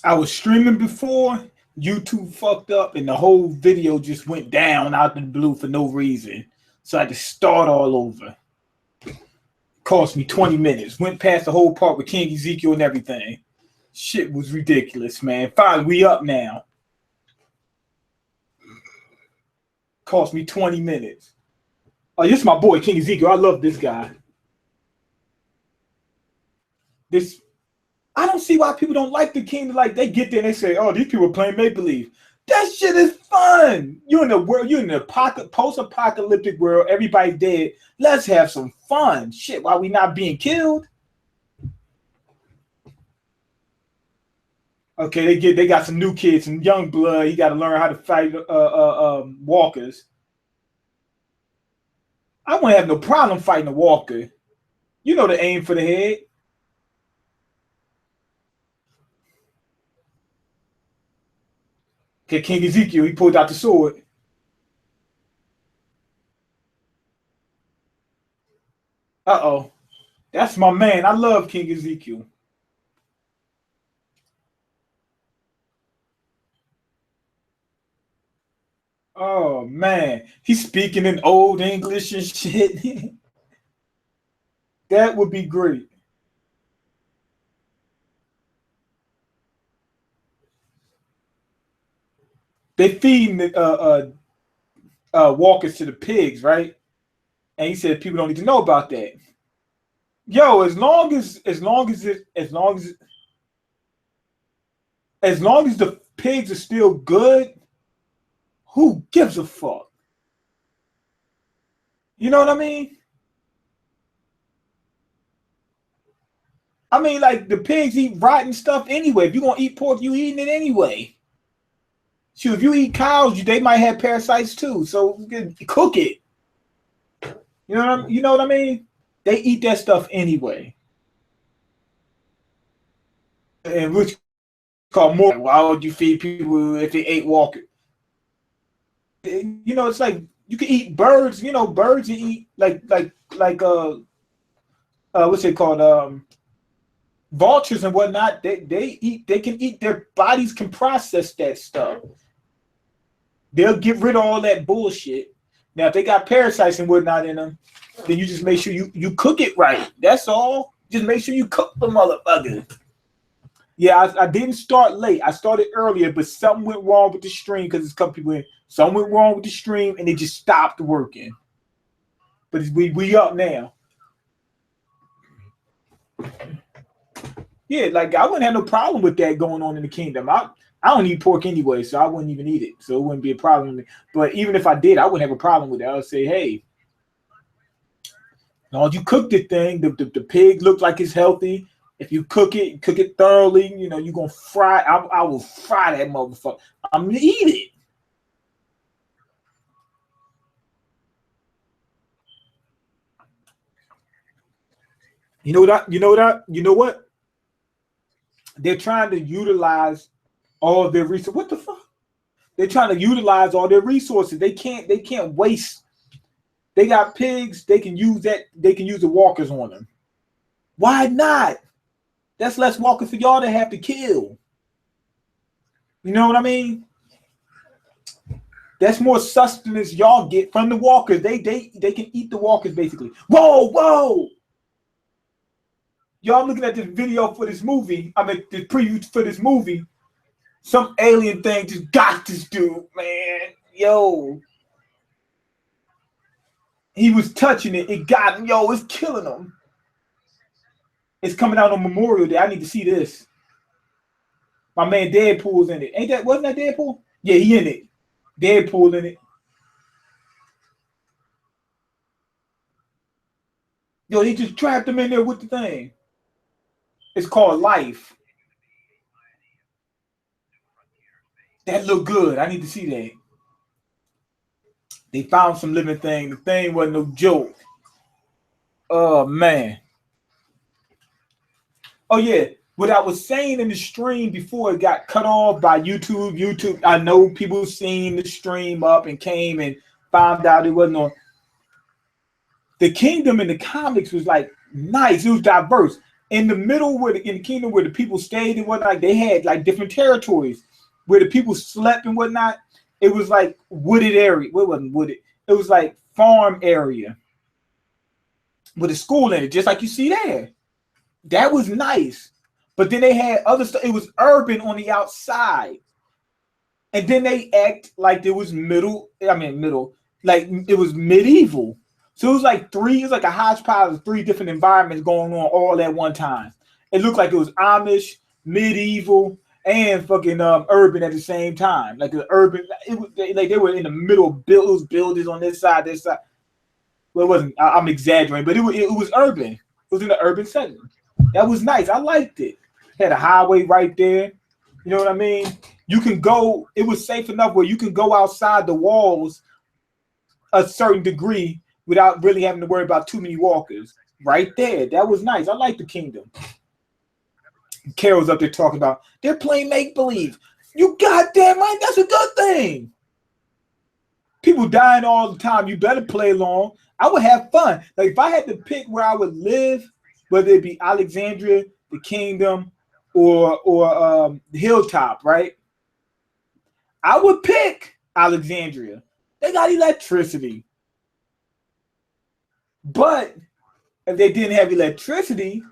I was streaming before, YouTube fucked up and the whole video just went down out of the blue for no reason. So I had to start all over. Cost me 20 minutes. Went past the whole part with King Ezekiel and everything. Shit was ridiculous, man. Finally, we up now. Cost me 20 minutes. Oh, this is my boy, King Ezekiel. I love this guy. I don't see why people don't like the King. Like, they get there and they say, oh, these people are playing make-believe. That shit is fun. You're in the world, you're in the post-apocalyptic world, everybody's dead. Let's have some fun. Shit, while we not being killed. Okay, they got some new kids, some young blood. He got to learn how to fight walkers. I wouldn't have no problem fighting a walker. You know the aim for the head. Okay, King Ezekiel, he pulled out the sword. Uh-oh. That's my man. I love King Ezekiel. Oh, man. He's speaking in old English and shit. That would be great. They feeding the walkers to the pigs, right? And he said people don't need to know about that. Yo, as long as the pigs are still good, who gives a fuck? You know what I mean? I mean, like, the pigs eat rotten stuff anyway. If you're gonna eat pork, you eating it anyway. Shoot, if you eat cows, they might have parasites too. So cook it. You know what I mean? They eat that stuff anyway. And which called more. Why would you feed people if they ate walker? You know, it's like you can eat birds. You know, birds you eat like what's it called? Vultures and whatnot. They eat. They can eat. Their bodies can process that stuff. They'll get rid of all that bullshit. Now, if they got parasites and whatnot in them, then you just make sure you cook it right. That's all. Just make sure you cook the motherfucker. Yeah, I didn't start late. I started earlier, but something went wrong with the stream because it's a couple people in. Something went wrong with the stream, and it just stopped working. But we up now. Yeah, like I wouldn't have no problem with that going on in the kingdom. I don't eat pork anyway, so I wouldn't even eat it. So it wouldn't be a problem. But even if I did, I wouldn't have a problem with it. I would say, hey, as long as you cook the thing, the pig looks like it's healthy. If you cook it thoroughly, you know, you're going to fry. I will fry that motherfucker. I'm going to eat it. You know what? They're trying to utilize all their resources. What the fuck? They're trying to utilize all their resources. They can't waste. They got pigs. They can use that. They can use the walkers on them. Why not? That's less walkers for y'all to have to kill. You know what I mean? That's more sustenance y'all get from the walkers. They can eat the walkers basically. Whoa. Y'all looking at this video for this movie. I mean, the preview for this movie. Some alien thing just got this dude, man. Yo. He was touching it. It got him. Yo, it's killing him. It's coming out on Memorial Day. I need to see this. My man Deadpool's in it. Wasn't that Deadpool? Yeah, he in it. Deadpool in it. Yo, he just trapped him in there with the thing. It's called Life. That looked good. I need to see that. They found some living thing. The thing wasn't no joke. Oh, man. Oh, yeah. What I was saying in the stream before it got cut off by YouTube, I know people seen the stream up and came and found out it wasn't on. The kingdom in the comics was like nice. It was diverse. In the middle, where in the kingdom where the people stayed and whatnot, they had like different territories where the people slept and whatnot. It was like wooded area. Well, it wasn't wooded. It was like farm area with a school in it, just like you see there. That was nice. But then they had other stuff. It was urban on the outside. And then they act like it was middle, like it was medieval. So it was like a hodgepodge of 3 different environments going on all at one time. It looked like it was Amish, medieval, and fucking urban at the same time. Like the urban, it was like they were in the middle of buildings on this side. Well, it wasn't. I'm exaggerating, but it was urban. It was in the urban setting. That was nice. I liked it. Had a highway right there. You know what I mean? You can go. It was safe enough where you can go outside the walls a certain degree without really having to worry about too many walkers. Right there. That was nice. I like the kingdom. Carol's up there talking about they're playing make-believe. You goddamn right, that's a good thing. People dying all the time. You better play along. I would have fun. Like if I had to pick where I would live, whether it be Alexandria, the kingdom, or the hilltop, right? I would pick Alexandria. They got electricity. But if they didn't have electricity,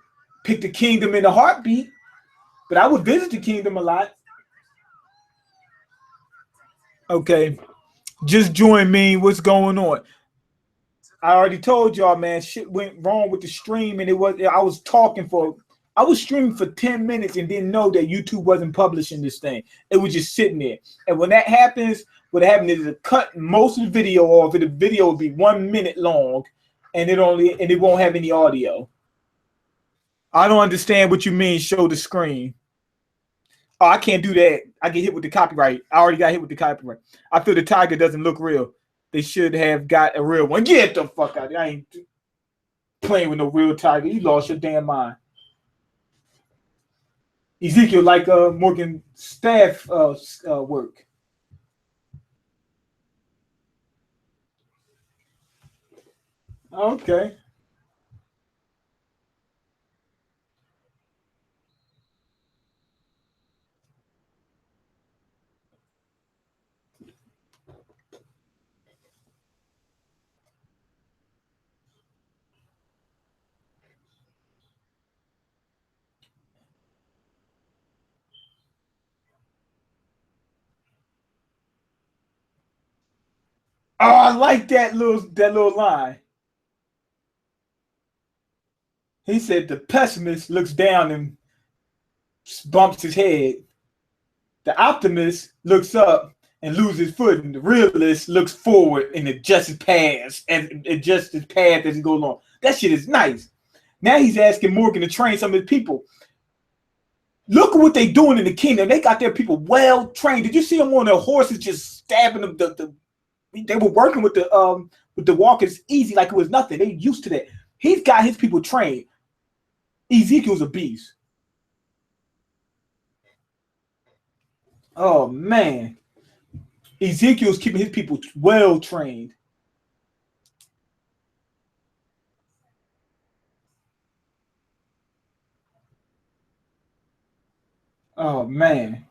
pick the kingdom in a heartbeat. But I would visit the kingdom a lot. Okay. Just join me. What's going on? I already told y'all, man, shit went wrong with the stream, and I was streaming for 10 minutes and didn't know that YouTube wasn't publishing this thing. It was just sitting there. And when that happens, what happened is it cut most of the video off, and the video will be 1 minute long, and it won't have any audio. I don't understand what you mean, show the screen. Oh, I can't do that. I get hit with the copyright. I already got hit with the copyright. I feel the tiger doesn't look real. They should have got a real one. Get the fuck out of here. I ain't playing with no real tiger. You lost your damn mind. Ezekiel, like Morgan staff work. Okay. Oh, I like that little line. He said the pessimist looks down and bumps his head. The optimist looks up and loses footing. The realist looks forward and adjusts his path as he goes along. That shit is nice. Now he's asking Morgan to train some of his people. Look at what they doing in the kingdom. They got their people well trained. Did you see them on their horses just stabbing them? They were working with the walkers easy, like it was nothing. They used to that. He's got his people trained. Ezekiel's a beast. Oh man, Ezekiel's keeping his people well trained. Oh man.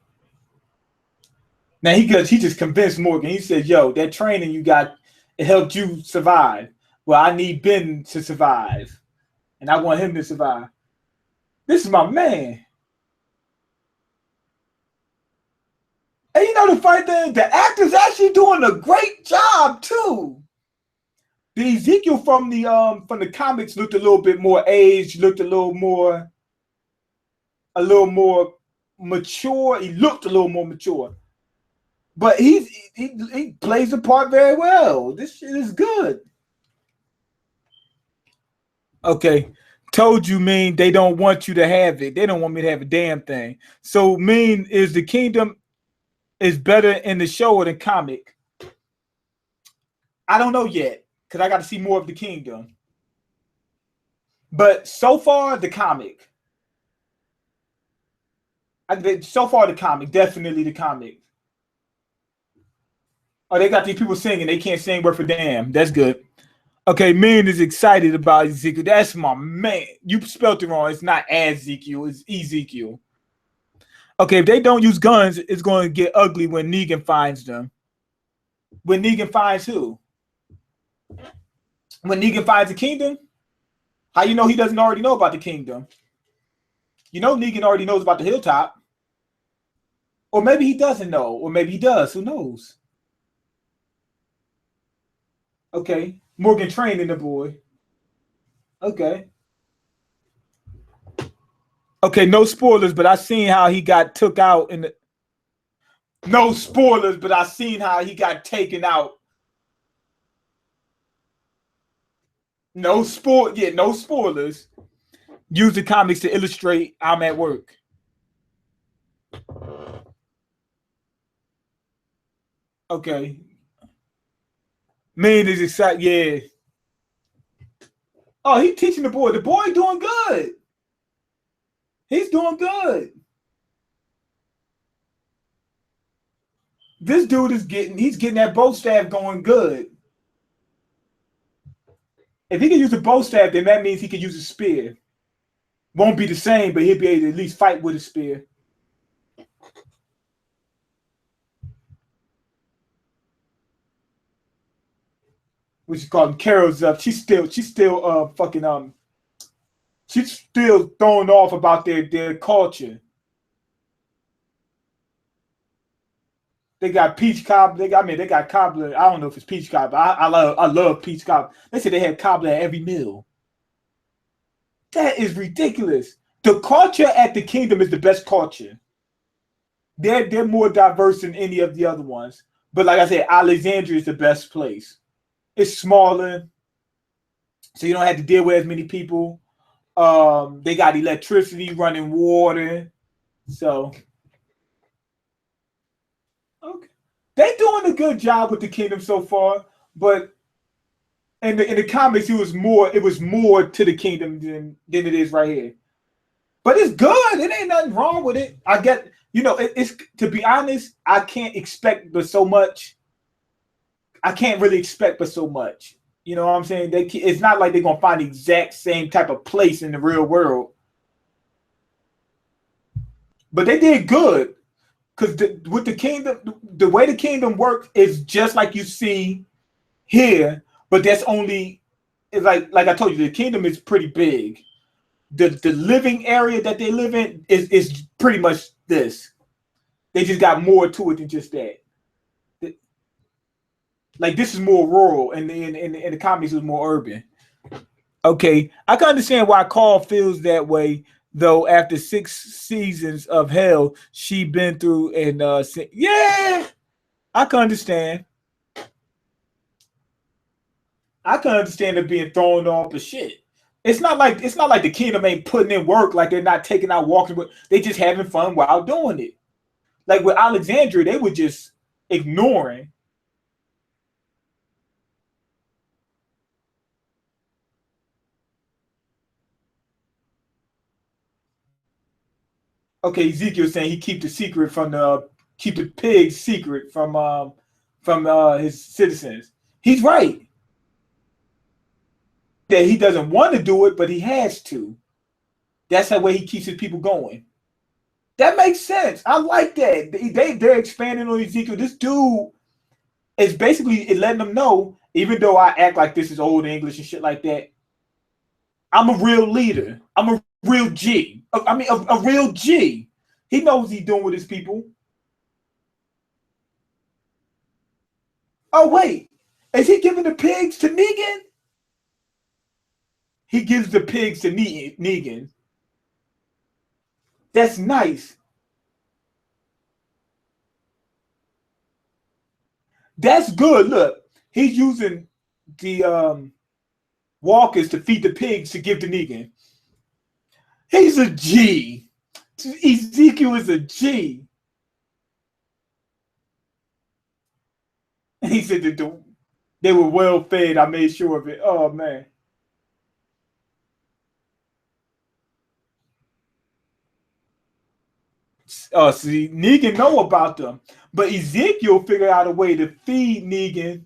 Now he just convinced Morgan. He said, "Yo, that training you got, it helped you survive. Well, I need Ben to survive, and I want him to survive. This is my man." And you know the funny thing, the actor's actually doing a great job too. The Ezekiel from the comics looked a little bit more aged, looked a little more mature. He looked a little more mature. But he plays the part very well. This shit is good. Okay. Told you, Mean, they don't want you to have it. They don't want me to have a damn thing. So, Mean, is the kingdom is better in the show or the comic? I don't know yet, because I got to see more of the kingdom. But so far, the comic. Definitely the comic. Oh, they got these people singing. They can't sing word for damn. That's good. Okay, Min is excited about Ezekiel. That's my man. You spelled it wrong. It's not Ezekiel. It's Ezekiel. Okay, if they don't use guns, it's going to get ugly when Negan finds them. When Negan finds who? When Negan finds the kingdom? How you know he doesn't already know about the kingdom? You know Negan already knows about the hilltop. Or maybe he doesn't know. Or maybe he does. Who knows? Okay. Morgan training the boy. Okay. Okay, no spoilers, but I seen how he got took out in the. No spoilers, but I seen how he got taken out. No spoilers. Use the comics to illustrate I'm at work. Okay. Man is excited. Yeah. Oh, he's teaching the boy. The boy doing good. He's doing good. This dude is getting that bow staff going good. If he can use a bow staff, then that means he can use a spear. Won't be the same, but he'll be able to at least fight with a spear. Which is called Carol's up. She's still fucking she's still thrown off about their culture. They got peach cobbler. They got cobbler. I don't know if it's peach cobbler. I love peach cobbler. They said they had cobbler at every meal. That is ridiculous. The culture at the kingdom is the best culture. They're more diverse than any of the other ones. But like I said, Alexandria is the best place. It's smaller, so you don't have to deal with as many people. They got electricity, running water. So okay, they doing a good job with the kingdom so far. But in the comics, it was more to the kingdom than it is right here. But it's good. It ain't nothing wrong with it. I get, it's to be honest, I can't expect but so much. I can't really expect but so much. You know what I'm saying? It's not like they're gonna find the exact same type of place in the real world. But they did good. Because with the kingdom, the way the kingdom works is just like you see here, but that's only, it's like I told you, the kingdom is pretty big. The living area that they live in is pretty much this. They just got more to it than just that. Like this is more rural, and the comics is more urban. Okay, I can understand why Carl feels that way, though. After 6 seasons of hell, she been through, and yeah, I can understand. I can understand her being thrown off the shit. It's not like the kingdom ain't putting in work, like they're not taking out walking, but they just having fun while doing it. Like with Alexandria, they were just ignoring. Okay, Ezekiel saying he keep the pigs secret from his citizens. He's right. That he doesn't want to do it, but he has to. That's the way he keeps his people going. That makes sense. I like that. They're expanding on Ezekiel. This dude is basically letting them know, even though I act like this is old English and shit like that, I'm a real leader. I'm a real G. I mean, a real G. He knows what he's doing with his people. Oh, wait. Is he giving the pigs to Negan? He gives the pigs to Negan. That's nice. That's good. Look, he's using the walkers to feed the pigs to give to Negan. He's a G. Ezekiel is a G. He said that they were well fed. I made sure of it. Oh, man. See, Negan know about them. But Ezekiel figured out a way to feed Negan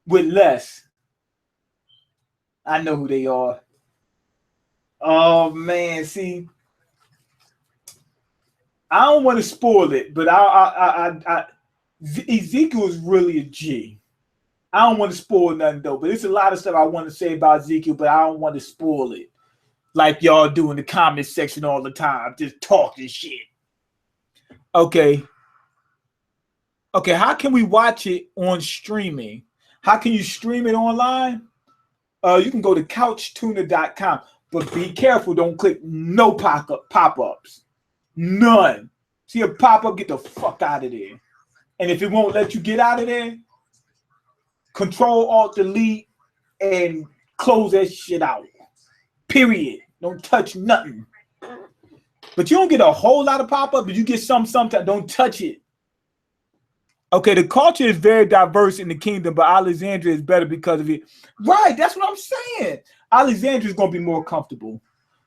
with less. I know who they are. Oh man, see, I don't want to spoil it, but Ezekiel is really a G. I don't want to spoil nothing though, but there's a lot of stuff I want to say about Ezekiel, but I don't want to spoil it. Like y'all do in the comment section all the time, just talking shit. Okay. Okay, how can we watch it on streaming? How can you stream it online? You can go to couchtuner.com, but be careful, don't click no pop-ups. None. See a pop-up, get the fuck out of there. And if it won't let you get out of there, Control-Alt-Delete and close that shit out. Period. Don't touch nothing. But you don't get a whole lot of pop-up, but you get some sometimes. Don't touch it. Okay, the culture is very diverse in the kingdom, but Alexandria is better because of it. Right, that's what I'm saying. Alexandria is going to be more comfortable.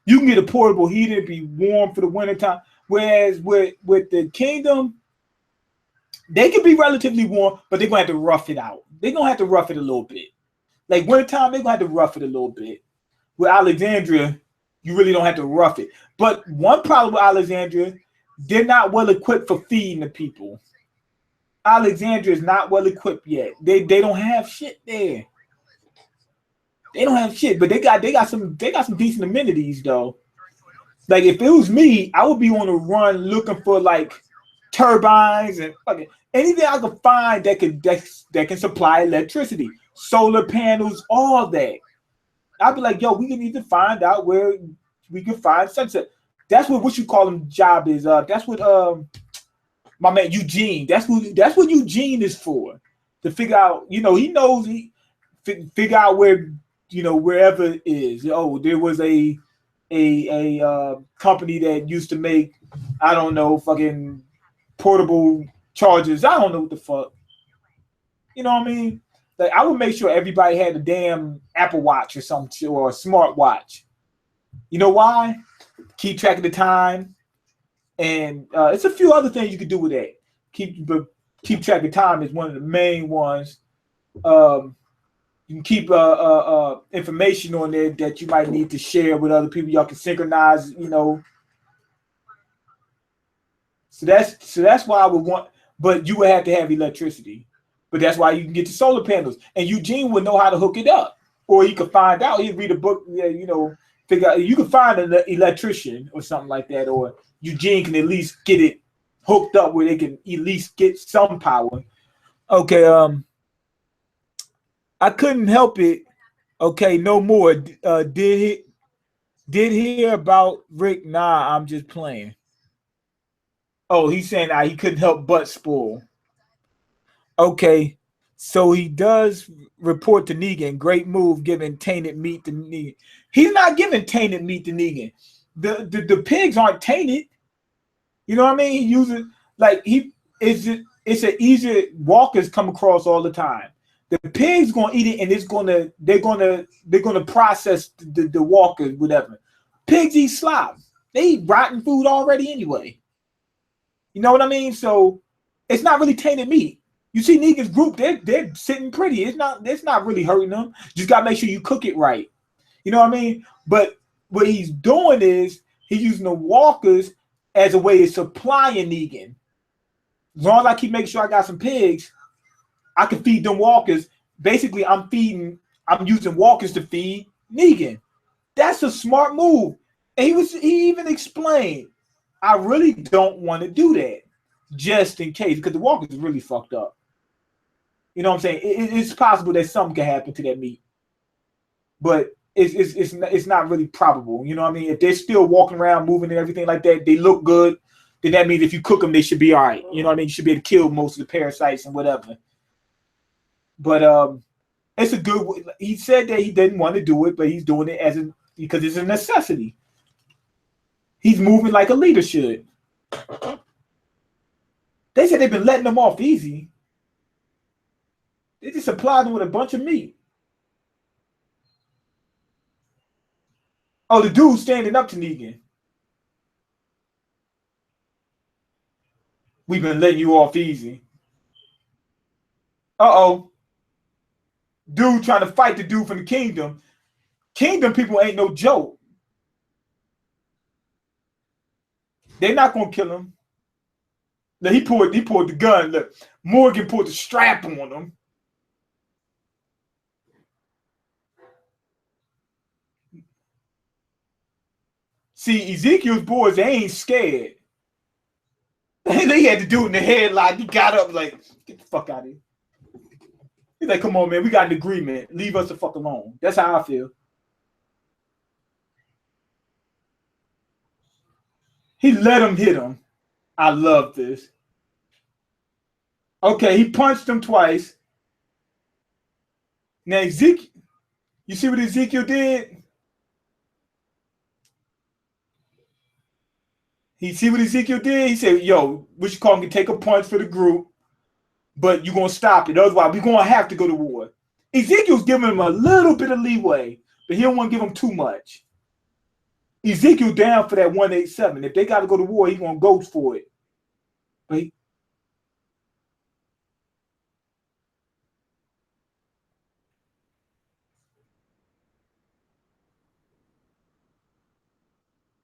You can get a portable heater, be warm for the wintertime. Whereas with the kingdom, they can be relatively warm, but they're going to have to rough it out. They're going to have to rough it a little bit. Like wintertime, they're going to have to rough it a little bit. With Alexandria, you really don't have to rough it. But one problem with Alexandria, they're not well equipped for feeding the people. Alexandria is not well equipped yet. They don't have shit there. They don't have shit, but they got some decent amenities though. Like if it was me, I would be on a run looking for like turbines and fucking anything I could find that can supply electricity, solar panels, all that. I'd be like, yo, we need to find out where we can find sunset. That's what you call him job is. That's what my man Eugene. That's what Eugene is for. To figure out, he knows figure out where, wherever it is. Oh, there was a company that used to make, I don't know, fucking portable chargers. I don't know what the fuck. You know what I mean? Like I would make sure everybody had a damn Apple Watch or something or a smart watch. You know why? Keep track of the time. And it's a few other things you could do with that. Keep track of time is one of the main ones. You can keep information on there that you might need to share with other people. Y'all can synchronize, So that's why I would want, but you would have to have electricity. But that's why you can get the solar panels. And Eugene would know how to hook it up. Or he could find out. He'd read a book, figure out. You can find an electrician or something like that. Or Eugene can at least get it hooked up where they can at least get some power. Okay, I couldn't help it. Okay, no more. Did hear about Rick? Nah, I'm just playing. Oh, he's saying he couldn't help but spoil. Okay, so he does report to Negan. Great move giving tainted meat to Negan. He's not giving tainted meat to Negan. The pigs aren't tainted. You know what I mean? He uses it's an easier walkers come across all the time. The pig's gonna eat it and they're gonna process the walkers, whatever. Pigs eat slop. They eat rotten food already anyway. You know what I mean? So it's not really tainted meat. You see Negan's group, they're sitting pretty. It's not really hurting them. Just gotta make sure you cook it right. You know what I mean? But what he's doing is he's using the walkers as a way of supplying Negan. As long as I keep making sure I got some pigs, I can feed them walkers. Basically, I'm using walkers to feed Negan. That's a smart move. And he even explained, I really don't want to do that just in case, because the walkers is really fucked up. You know what I'm saying? It's possible that something can happen to that meat, but it's not really probable. You know what I mean? If they're still walking around, moving and everything like that, they look good, then that means if you cook them, they should be all right. You know what I mean? You should be able to kill most of the parasites and whatever. But it's a good. He said that he didn't want to do it, but he's doing it because it's a necessity. He's moving like a leader should. They said they've been letting them off easy. They just supplied them with a bunch of meat. Oh, the dude standing up to Negan. We've been letting you off easy. Uh-oh. Dude trying to fight the dude from the kingdom. Kingdom people ain't no joke. They're not gonna kill him. Now he pulled the gun. Look, Morgan pulled the strap on him. See, Ezekiel's boys, they ain't scared. They had to do it in the headlock. He got up like, get the fuck out of here. He's like, come on, man, we got an agreement. Leave us the fuck alone. That's how I feel. He let him hit him. I love this. Okay, he punched him twice. Now, Ezekiel, you see what Ezekiel did? He see what Ezekiel did? He said, yo, what you call him, take a punch for the group, but you're going to stop it. Otherwise, we're going to have to go to war. Ezekiel's giving him a little bit of leeway, but he don't want to give him too much. Ezekiel down for that 187. If they got to go to war, he's going to go for it. But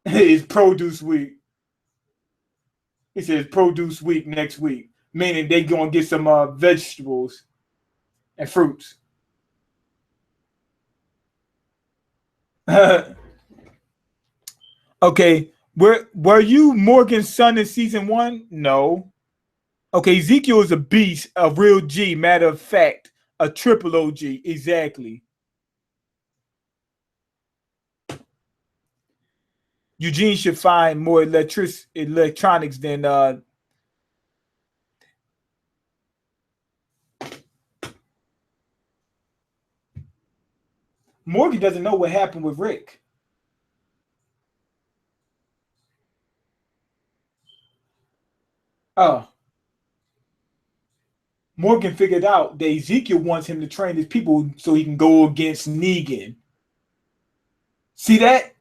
it's produce week. He says produce week next week, meaning they going to get some vegetables and fruits. Okay, were you Morgan's son in season 1? No. Okay, Ezekiel is a beast, a real G. Matter of fact, a triple OG. Exactly. Eugene should find more electronics than Morgan doesn't know what happened with Rick. Morgan figured out that Ezekiel wants him to train his people so he can go against Negan. See that?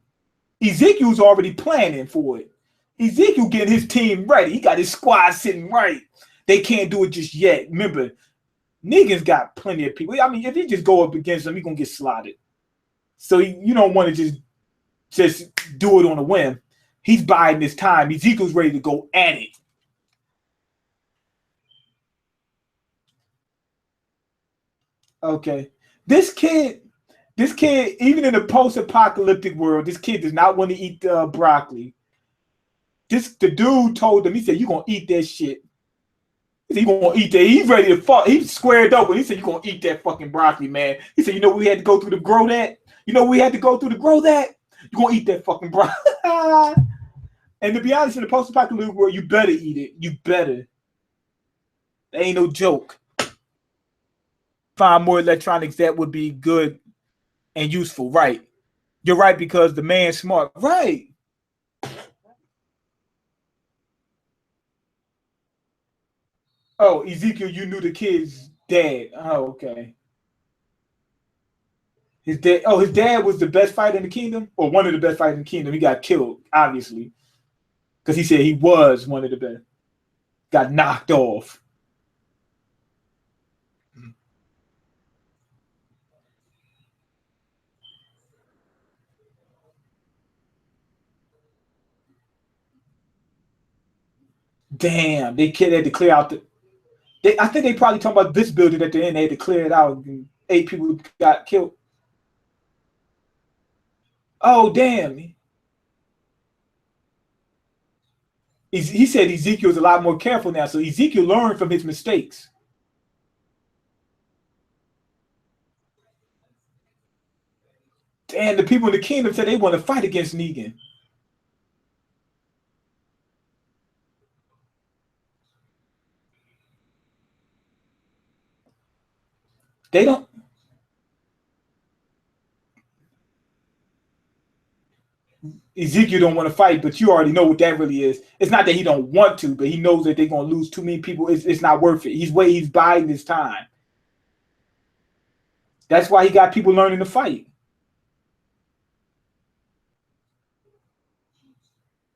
Ezekiel's already planning for it. Ezekiel getting his team ready. He got his squad sitting right. They can't do it just yet. Remember, Negan's got plenty of people. I mean, if he just go up against him, he's going to get slaughtered. So you don't want to just do it on a whim. He's biding his time. Ezekiel's ready to go at it. Okay. This kid, even in a post-apocalyptic world, this kid does not want to eat broccoli. The dude told him, he said, you're going to eat that shit. He said, you're going to eat that. He's ready to fuck. He squared up. He said, you're going to eat that fucking broccoli, man. He said, you know what we had to go through to grow that? You know what we had to go through to grow that? You're going to eat that fucking broccoli. And to be honest, in the post-apocalyptic world, you better eat it. You better. That ain't no joke. Find more electronics that would be good and useful. Right. You're right, because the man's smart. Right. Oh, Ezekiel, you knew the kid's dad. Oh, okay. His dad was the best fighter in the kingdom, or one of the best fighters in the kingdom. He got killed, obviously, because he said he was one of the best. Got knocked off. Damn, they had to clear out I think they probably talking about this building at the end. They had to clear it out. And 8 people got killed. Oh, damn. He said Ezekiel's a lot more careful now. So Ezekiel learned from his mistakes. Damn, the people in the kingdom said they want to fight against Negan. They don't. Ezekiel don't want to fight, but you already know what that really is. It's not that he don't want to, but he knows that they're going to lose too many people. It's not worth it. He's biding his time. That's why he got people learning to fight.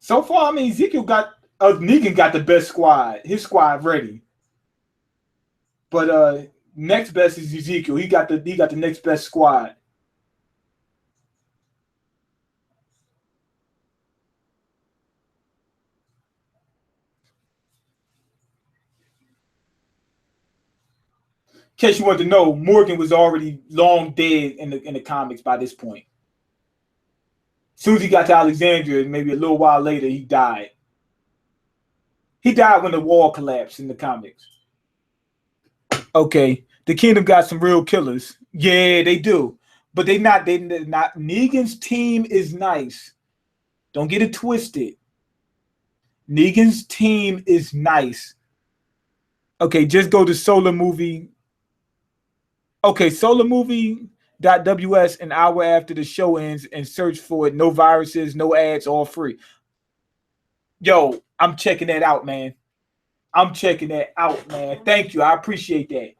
So far, I mean, Negan got the best squad. His squad ready. But next best is Ezekiel. He got the next best squad. case you want to know, Morgan was already long dead in the comics by this point. As soon as he got to Alexandria, maybe a little while later, he died. He died when the wall collapsed in the comics. Okay, the Kingdom got some real killers. Yeah, they do. But they're not. Negan's team is nice. Don't get it twisted. Negan's team is nice. Okay, just go to Solar Movie. Okay, solarmovie.ws an hour after the show ends and search for it. No viruses, no ads, all free. Yo, I'm checking that out, man. I'm checking that out, man. Thank you. I appreciate that.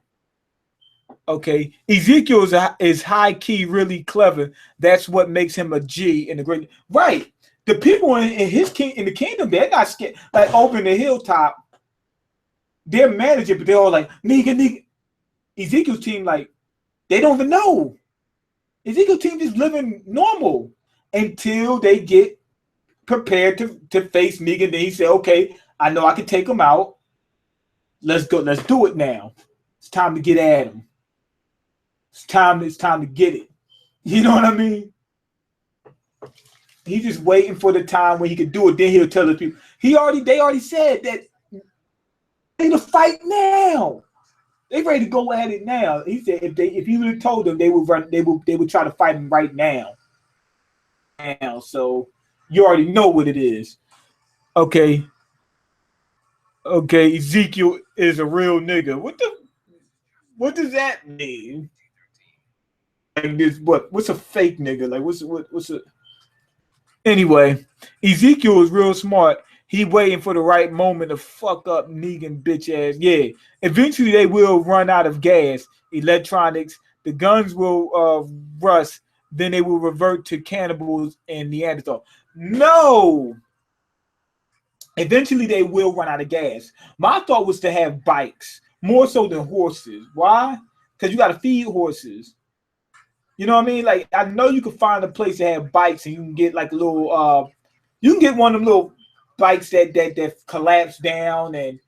Okay, Ezekiel is high key, really clever. That's what makes him a G in the great. Right, the people in the kingdom, they're not scared. Like over in the hilltop, they're managing, but they're all like Negan. Ezekiel's team, like they don't even know. Ezekiel's team just living normal until they get prepared to face Negan. Then he said, "Okay, I know I can take him out. Let's go. Let's do it now. It's time to get at him. It's time to get it." You know what I mean? He's just waiting for the time when he can do it. Then he'll tell the people. They already said that they to fight now. They ready to go at it now. He said if you would have told them, they would try to fight him right now. So you already know what it is. Okay, Ezekiel is a real nigga. What does that mean? Like this, what's a fake nigga? Like what's a anyway, Ezekiel is real smart. He waiting for the right moment to fuck up Negan bitch ass. Yeah. Eventually they will run out of gas, electronics, the guns will rust, then they will revert to cannibals and Neanderthal. No. Eventually they will run out of gas. My thought was to have bikes, more so than horses. Why? Because you gotta feed horses. You know what I mean? Like I know you can find a place to have bikes and you can get like a little you can get one of them little bikes that collapse down and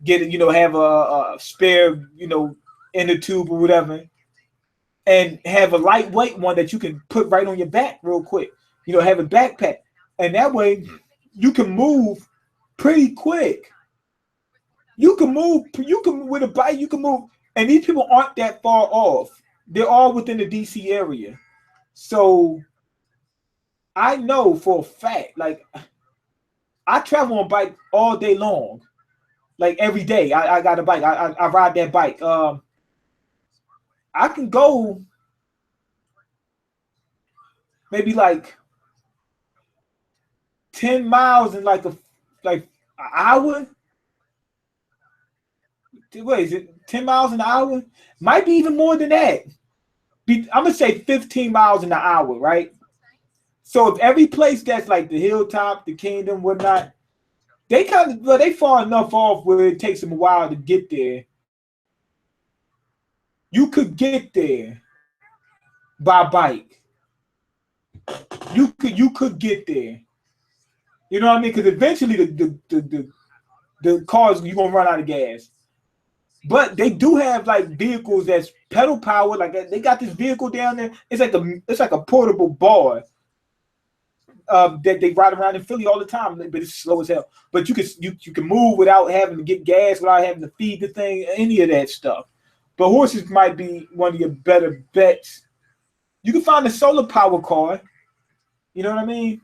get it, have a spare, inner tube or whatever, and have a lightweight one that you can put right on your back real quick. Have a backpack, and that way you can move pretty quick. You can move with a bike. You can move, and these people aren't that far off. They're all within the DC area, so I know for a fact, like. I travel on bike all day long, like every day. I got a bike. I ride that bike. I can go maybe like 10 miles in like an hour. Wait, is it 10 miles an hour? Might be even more than that. I'm gonna say 15 miles an hour, right? So if every place that's like the hilltop, the kingdom, whatnot, they far enough off where it takes them a while to get there. You could get there by bike. You could get there. You know what I mean? Because eventually the cars, you're gonna run out of gas. But they do have like vehicles that's pedal powered. Like they got this vehicle down there. It's like a portable bar. That they ride around in Philly all the time, but it's slow as hell. But you can move without having to get gas, without having to feed the thing, any of that stuff. But horses might be one of your better bets. You can find a solar power car. You know what I mean?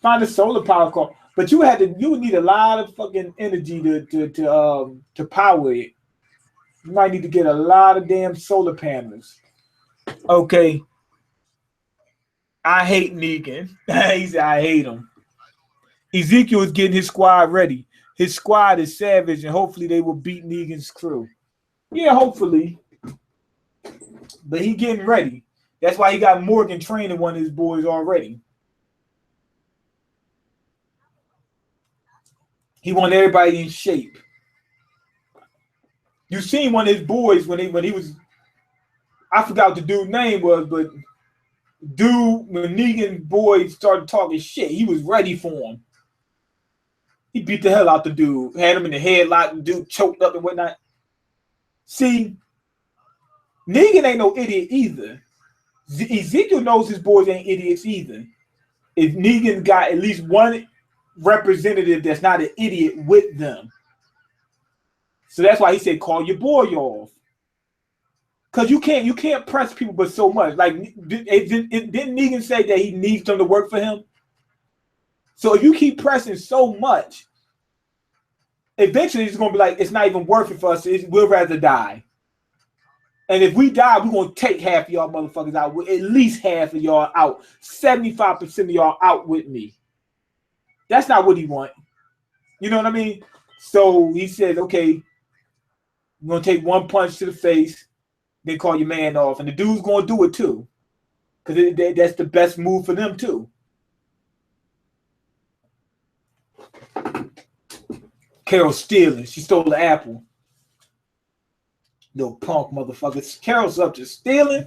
Find a solar power car, but you would need a lot of fucking energy to power it. You might need to get a lot of damn solar panels. Okay. I hate Negan. He said, I hate him. Ezekiel is getting his squad ready. His squad is savage, and hopefully they will beat Negan's crew. Yeah, hopefully. But he getting ready. That's why he got Morgan training one of his boys already. He want everybody in shape. You seen one of his boys when he was, I forgot what the dude's name was, but when Negan boy started talking shit, he was ready for him. He beat the hell out the dude, had him in the headlock, the dude choked up and whatnot. See, Negan ain't no idiot either. Ezekiel knows his boys ain't idiots either. If Negan got at least one representative that's not an idiot with them. So that's why he said, call your boy off. Because you can't press people but so much. Like, didn't Negan say that he needs them to work for him? So if you keep pressing so much, eventually it's going to be like, it's not even worth it for us. We'll rather die. And if we die, we're going to take half of y'all motherfuckers out. At least half of y'all out. 75% of y'all out with me. That's not what he want. You know what I mean? So he says, okay, we're going to take one punch to the face, then call your man off. And the dude's going to do it too. Because that's the best move for them too. Carol's stealing. She stole the apple. Little punk motherfuckers. Carol's up to stealing.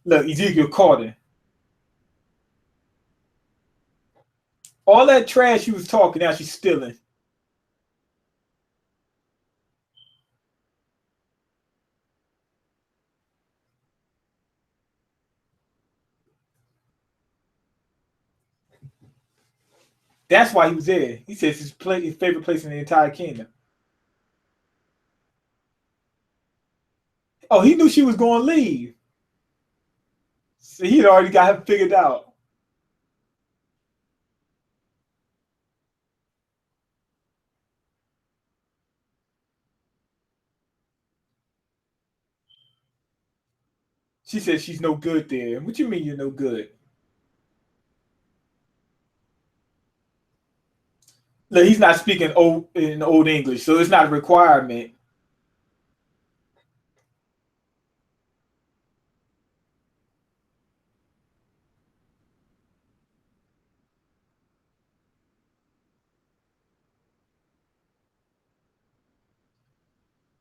Look, Ezekiel caught her. All that trash she was talking, now she's stealing. That's why he was there. He says his favorite place in the entire kingdom. Oh, he knew she was going to leave. So he'd already got her figured out. She said she's no good there. What you mean you're no good? Look, he's not speaking in old English, so it's not a requirement.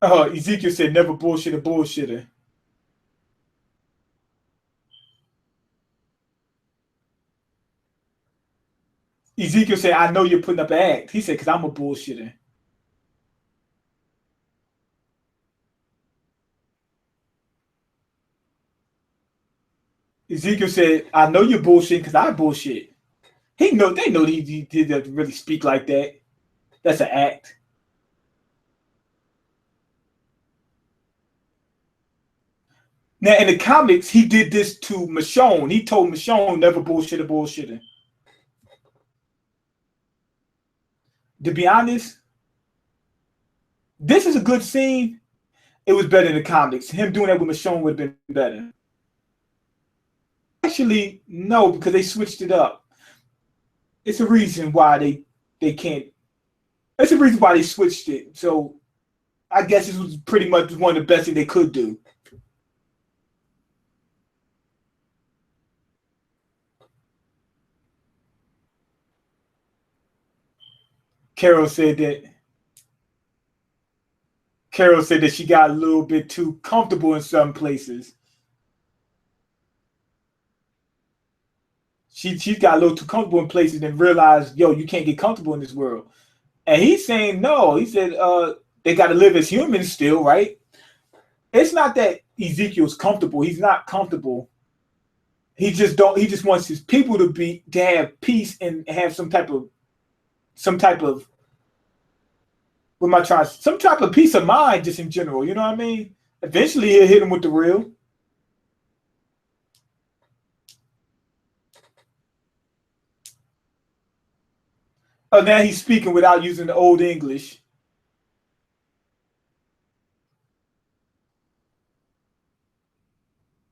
Ezekiel said never bullshit a bullshitter. Ezekiel said, I know you're putting up an act. He said, because I'm a bullshitter. Ezekiel said, I know you're bullshitting because I bullshit. They know he didn't really speak like that. That's an act. Now, in the comics, he did this to Michonne. He told Michonne, never bullshit a bullshitter. To be honest, this is a good scene. It was better in the comics. Him doing that with Michonne would have been better. Actually, no, because they switched it up. It's a reason why they can't. It's a reason why they switched it. So I guess this was pretty much one of the best things they could do. Carol said that she got a little bit too comfortable in some places. She got a little too comfortable in places and realized, yo, you can't get comfortable in this world. And he's saying no. He said they got to live as humans still, right? It's not that Ezekiel's comfortable. He's not comfortable. He just wants his people to have peace and have some type of some type of peace of mind, just in general. You know what I mean? Eventually, he'll hit him with the real. Oh, now he's speaking without using the old English.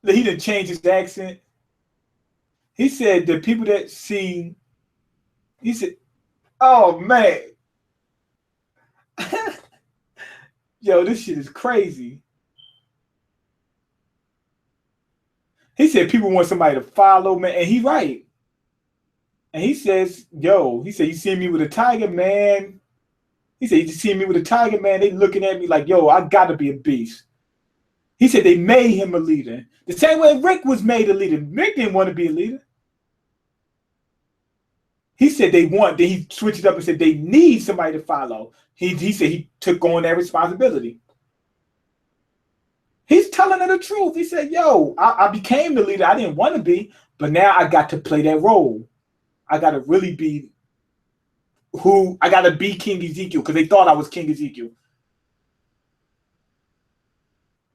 He didn't change his accent. He said the people that see, he said, oh man. Yo, this shit is crazy. He said people want somebody to follow, man, and he right. And he says, yo, he said, you see me with a tiger, man. He said, you see me with a tiger, man. They looking at me like, yo, I gotta be a beast. He said they made him a leader. The same way Rick was made a leader. Rick didn't want to be a leader. He said then he switched it up and said they need somebody to follow. He said he took on that responsibility. He's telling her the truth. He said, yo, I became the leader I didn't want to be, but now I got to play that role. I got to really be who I got to be King Ezekiel because they thought I was King Ezekiel.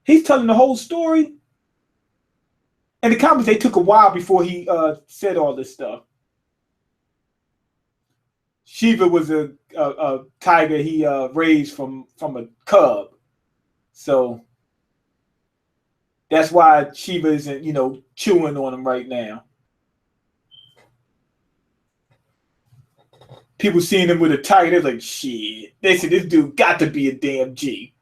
He's telling the whole story. In the comics, they took a while before he said all this stuff. Shiva was a tiger he raised from a cub. So that's why Shiva isn't, chewing on him right now. People seeing him with a tiger, they're like, shit. They said, this dude got to be a damn G.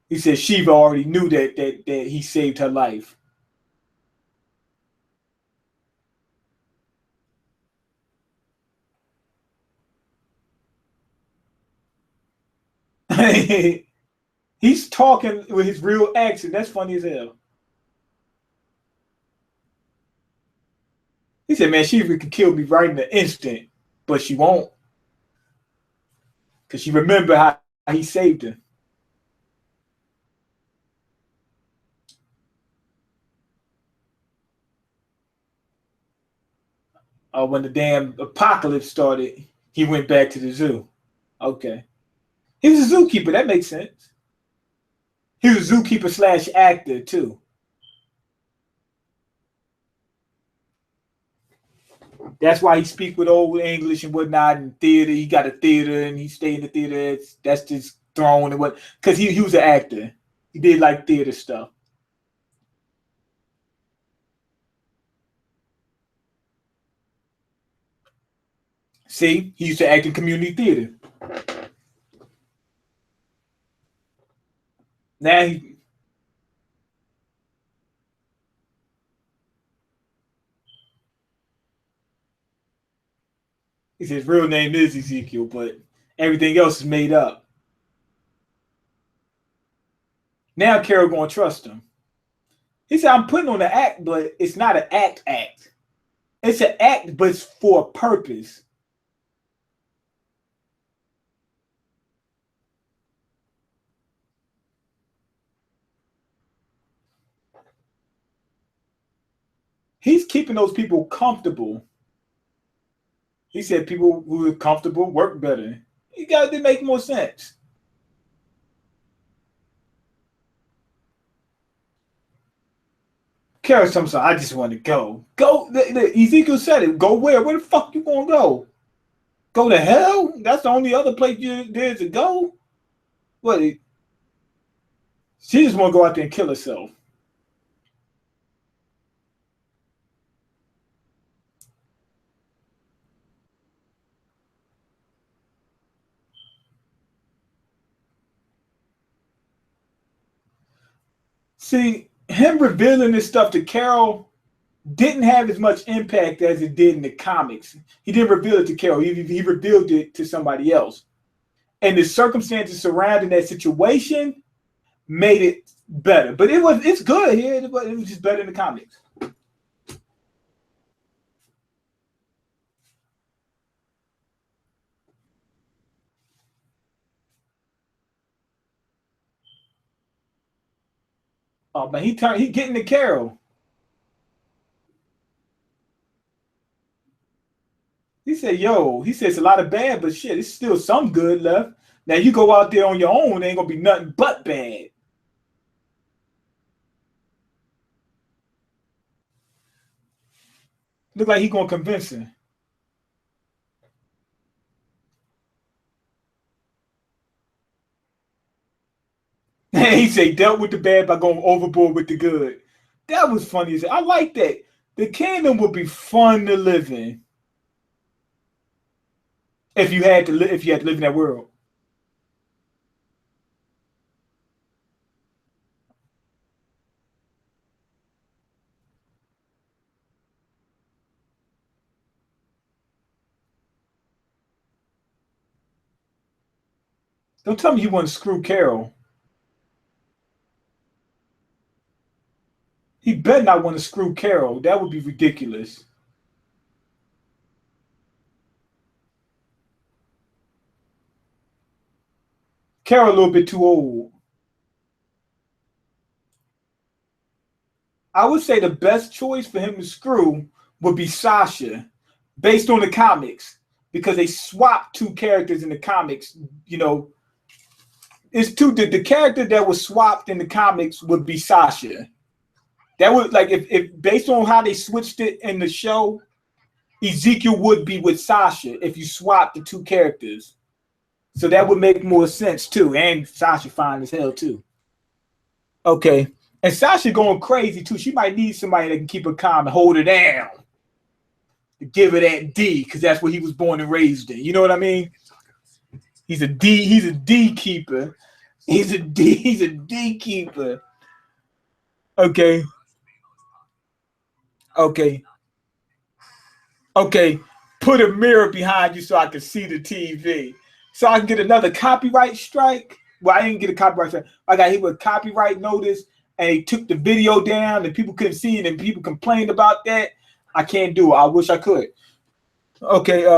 He said Shiva already knew that he saved her life. He's talking with his real accent. That's funny as hell. He said, man, Shiva could kill me right in an instant, but she won't. Because she remember how he saved her. When the damn apocalypse started, he went back to the zoo. Okay. He was a zookeeper. That makes sense. He was a zookeeper / actor, too. That's why he speak with old English and whatnot and theater. He got a theater and he stayed in the theater. That's just thrown and what. Because he was an actor. He did like theater stuff. See, he used to act in community theater. Now he his real name is Ezekiel, but everything else is made up. Now Carol gonna trust him. He said, I'm putting on an act, but it's not an act. It's an act, but it's for a purpose. He's keeping those people comfortable. He said people who are comfortable work better. You got to make more sense. Carol sometimes I just want to go. Go. Ezekiel said it. Go where? Where the fuck you gonna go? Go to hell? That's the only other place there's to go. What? She just want to go out there and kill herself. See, him revealing this stuff to Carol didn't have as much impact as it did in the comics. He didn't reveal it to Carol. He revealed it to somebody else. And the circumstances surrounding that situation made it better. But it's good here, but it was just better in the comics. Oh man, he getting to Carol. He said, yo, he says a lot of bad, but shit, it's still some good left. Now you go out there on your own, ain't gonna be nothing but bad. Look like he gonna convince her. He said dealt with the bad by going overboard with the good. That was funny. I like that. The kingdom would be fun to live in if you had to live in that world. Don't tell me you want to screw Carol. He better not want to screw Carol. That would be ridiculous. Carol a little bit too old. I would say the best choice for him to screw would be Sasha, based on the comics, because they swapped two characters in the comics. You know, it's two. The character that was swapped in the comics would be Sasha. That would, like, if based on how they switched it in the show, Ezekiel would be with Sasha if you swap the two characters. So that would make more sense too. And Sasha fine as hell too. Okay. And Sasha going crazy too. She might need somebody that can keep her calm and hold her down. To give her that D, because that's what he was born and raised in. You know what I mean? He's a D keeper. He's a D keeper. Okay. Okay. Okay. Put a mirror behind you so I can see the TV. So I can get another copyright strike. Well, I didn't get a copyright strike. I got hit with a copyright notice, and they took the video down, and people couldn't see it, and people complained about that. I can't do it. I wish I could. Okay.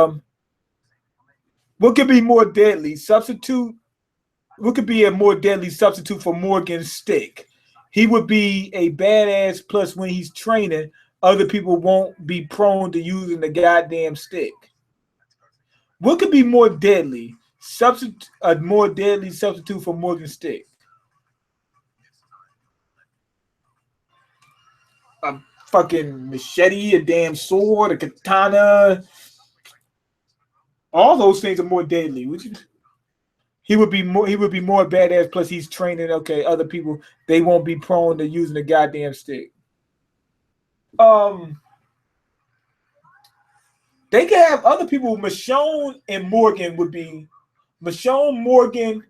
What could be more deadly? Substitute. What could be a more deadly substitute for Morgan's stick? He would be a badass. Plus, when he's training, other people won't be prone to using the goddamn stick. What could be more deadly? A more deadly substitute for Morgan's stick. A fucking machete, a damn sword, a katana. All those things are more deadly. He would be more badass. Plus, he's training. Okay, other people, they won't be prone to using the goddamn stick. They could have other people. Michonne and Morgan would be Michonne, Morgan.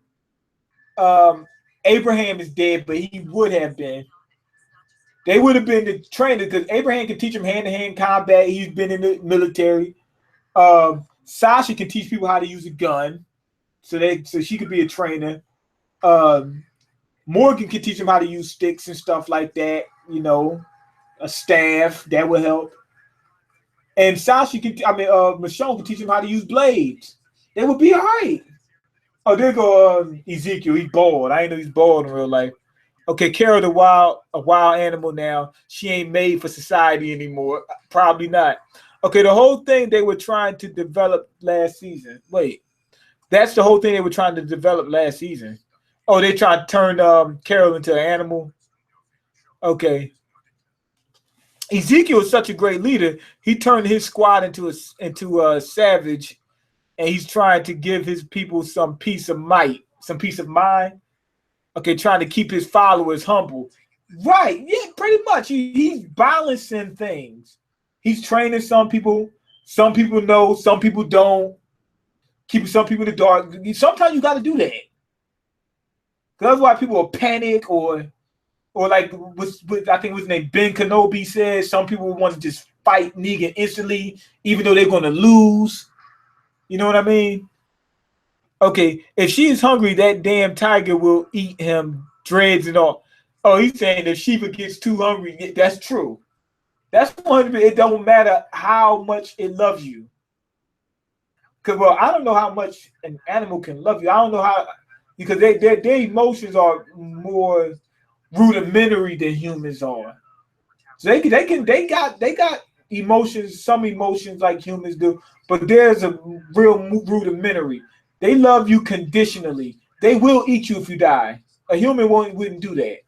Abraham is dead, but he would have been. They would have been the trainer because Abraham can teach him hand-to-hand combat. He's been in the military. Sasha can teach people how to use a gun, so she could be a trainer. Morgan can teach him how to use sticks and stuff like that. You know, a staff that would help. And Michonne can teach him how to use blades. They would be all right. Oh, there go Ezekiel. He's bald. I ain't know he's bald in real life. Okay, Carol, a wild animal now. She ain't made for society anymore. Probably not. Okay, the whole thing they were trying to develop last season. Wait, that's the whole thing they were trying to develop last season. Oh, they tried to turn Carol into an animal. Okay. Ezekiel is such a great leader. He turned his squad into a savage, and he's trying to give his people some peace of mind. Okay, trying to keep his followers humble. Right, yeah, pretty much. He's balancing things. He's training some people. Some people know, some people don't. Keeping some people in the dark. Sometimes you got to do that. Because that's why people will panic or like I think his name Ben Kenobi said, some people want to just fight Negan instantly, even though they're going to lose. You know what I mean? Okay, if she is hungry, that damn tiger will eat him, dreads and all. Oh, he's saying if Shiva gets too hungry, that's true. That's 100%. It don't matter how much it loves you. Because, well, I don't know how much an animal can love you. I don't know how, because their emotions are more rudimentary than humans are. So they got emotions, some emotions like humans do, but there's a real rudimentary. They love you conditionally. They will eat you if you die. A human wouldn't do that.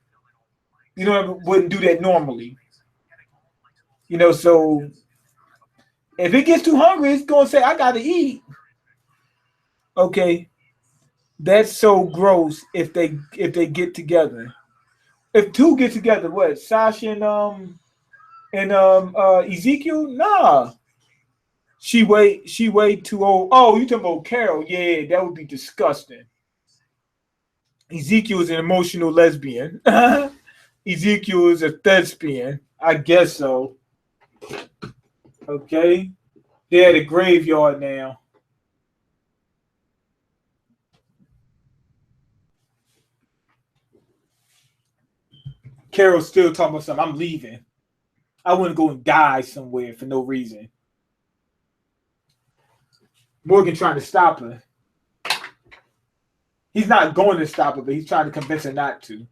You know, wouldn't do that normally. You know, so if it gets too hungry, it's gonna say, I gotta eat. Okay. That's so gross if they get together. If two get together, what? Sasha and Ezekiel? Nah. She way too old. Oh, you talking about Carol? Yeah, that would be disgusting. Ezekiel is an emotional lesbian. Ezekiel is a thespian. I guess so. Okay. They're at the graveyard now. Carol's still talking about something. I'm leaving. I wouldn't go and die somewhere for no reason. Morgan trying to stop her. He's not going to stop her, but he's trying to convince her not to.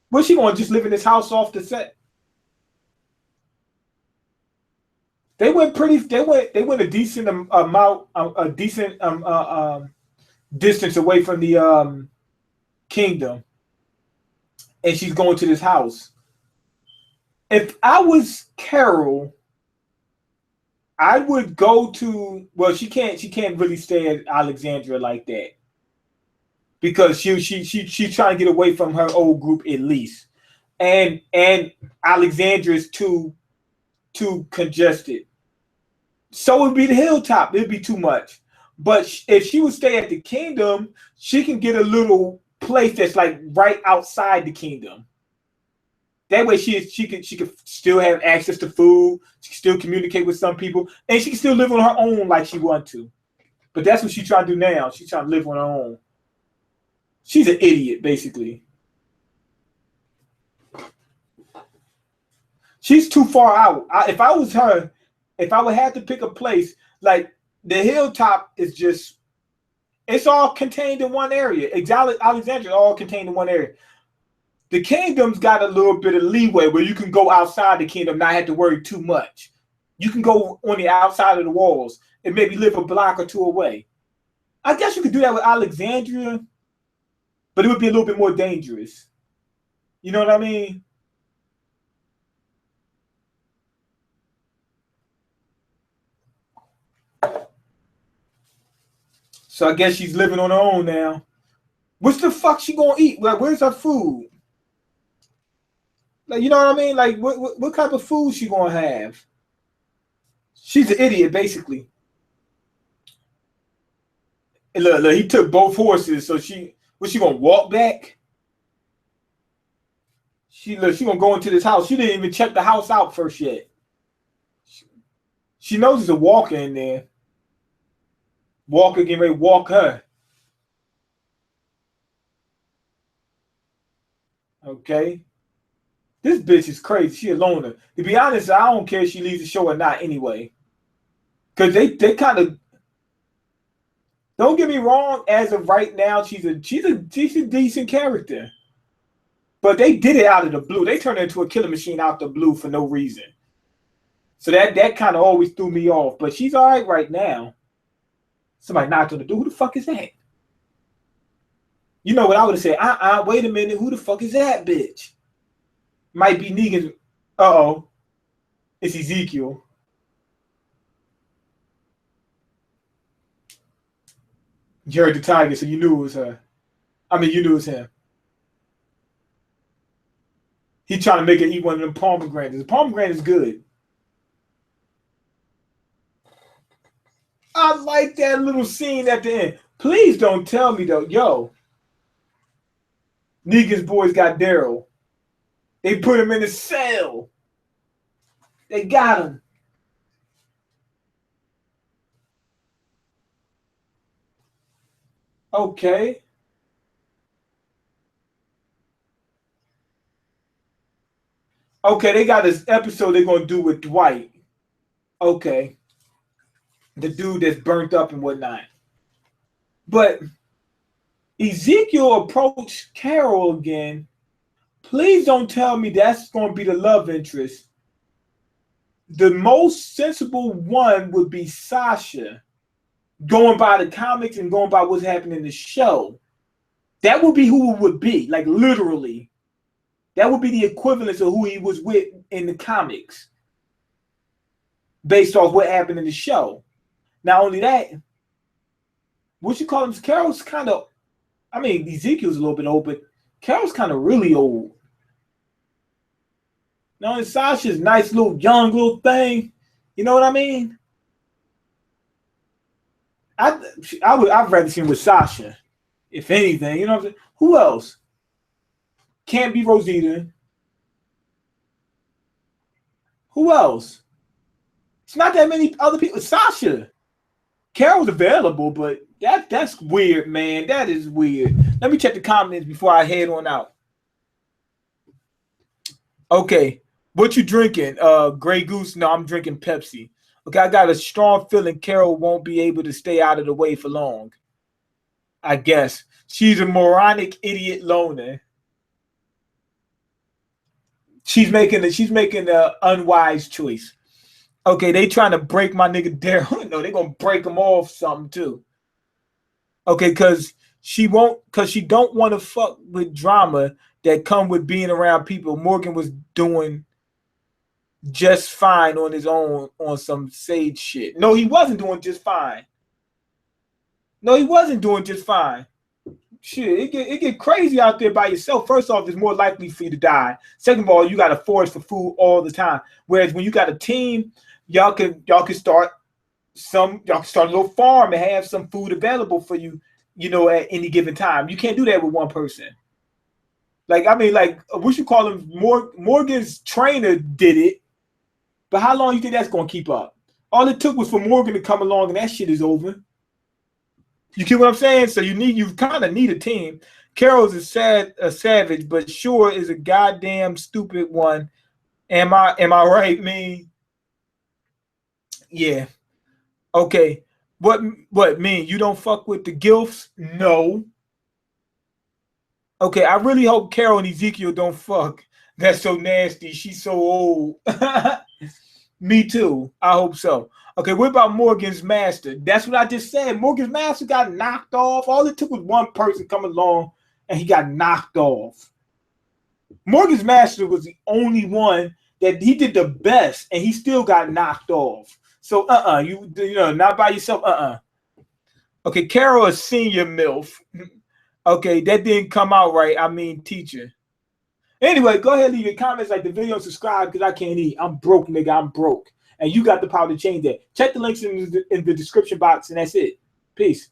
What's she going to just live in this house off the set? They went a decent amount, a decent distance away from the kingdom, and she's going to this house. If I was Carol, I would go to. Well, she can't really stay at Alexandria like that because she's trying to get away from her old group at least, and Alexandria is too congested. So it'd be the hilltop. It'd be too much. But if she would stay at the kingdom, she can get a little place that's like right outside the kingdom. That way she could still have access to food. She can still communicate with some people, and she can still live on her own like she wants to. But that's what she's trying to do now. She's trying to live on her own. She's an idiot, basically. She's too far out. If I was her, if I would have to pick a place, like the hilltop is just, it's all contained in one area. Alexandria is all contained in one area. The kingdom's got a little bit of leeway where you can go outside the kingdom, not have to worry too much. You can go on the outside of the walls and maybe live a block or two away. I guess you could do that with Alexandria, but it would be a little bit more dangerous. You know what I mean? So I guess she's living on her own now. What's the fuck she gonna eat? Like, where's her food? Like, you know what I mean? Like, what type of food she gonna have? She's an idiot, basically. And look, he took both horses, so she gonna walk back? She gonna go into this house. She didn't even check the house out first yet. She knows there's a walker in there. Walker getting ready to walk her. Okay. This bitch is crazy. She a loner. To be honest, I don't care if she leaves the show or not anyway. Because they kind of, don't get me wrong, as of right now, she's a decent character. But they did it out of the blue. They turned her into a killer machine out the blue for no reason. So that kind of always threw me off. But she's all right now. Somebody knocked on the door. Who the fuck is that? You know what I would have said? Wait a minute. Who the fuck is that bitch? Might be Negan. Uh-oh. It's Ezekiel. You heard the tiger, so you knew it was her. I mean, you knew it was him. He trying to make her eat one of them pomegranates. The pomegranate is good. I like that little scene at the end. Please don't tell me, though. Yo. Negan's boys got Daryl. They put him in a cell. They got him. Okay. Okay, they got this episode they're going to do with Dwight. Okay. The dude that's burnt up and whatnot. But Ezekiel approached Carol again. Please don't tell me that's going to be the love interest. The most sensible one would be Sasha, going by the comics and going by what's happening in the show. That would be who it would be, like literally. That would be the equivalent of who he was with in the comics, based off what happened in the show. Not only that, what you call him? Carol's kind of, I mean, Ezekiel's a little bit old, but Carol's kind of really old. Now, and Sasha's nice little young little thing. You know what I mean? I'd rather see him with Sasha, if anything. You know what I'm saying? Who else? Can't be Rosita. Who else? It's not that many other people. Sasha. Carol's available, but that's weird, man. That is weird. Let me check the comments before I head on out. Okay. What you drinking? Grey Goose? No, I'm drinking Pepsi. Okay, I got a strong feeling Carol won't be able to stay out of the way for long. I guess she's a moronic idiot loner. She's making an unwise choice. Okay, they trying to break my nigga Daryl. No, they gonna break him off something too. Okay, because she don't want to fuck with drama that come with being around people. Morgan was doing just fine on his own on some sage shit. No, he wasn't doing just fine. No, he wasn't doing just fine. Shit, it get crazy out there by yourself. First off, it's more likely for you to die. Second of all, you got to forage for food all the time. Whereas when you got a team, y'all can start a little farm and have some food available for you, at any given time. You can't do that with one person. Like, I mean, like, what you call him? Morgan's trainer did it, but how long you think that's gonna keep up? All it took was for Morgan to come along, and that shit is over. You get what I'm saying? So you kind of need a team. Carol's a savage, but sure is a goddamn stupid one. Am I right, Mean? Yeah. Okay. What Mean? You don't fuck with the gilfs? No. Okay, I really hope Carol and Ezekiel don't fuck. That's so nasty. She's so old. Me too. I hope so. Okay, what about Morgan's master? That's what I just said. Morgan's master got knocked off. All it took was one person come along and he got knocked off. Morgan's master was the only one that he did the best and he still got knocked off. So you not by yourself. Okay, Carol is senior MILF. Okay, that didn't come out right. I mean teacher. Anyway, go ahead and leave your comments, like the video, and subscribe because I can't eat. I'm broke, nigga. I'm broke. And you got the power to change that. Check the links in the description box, and that's it. Peace.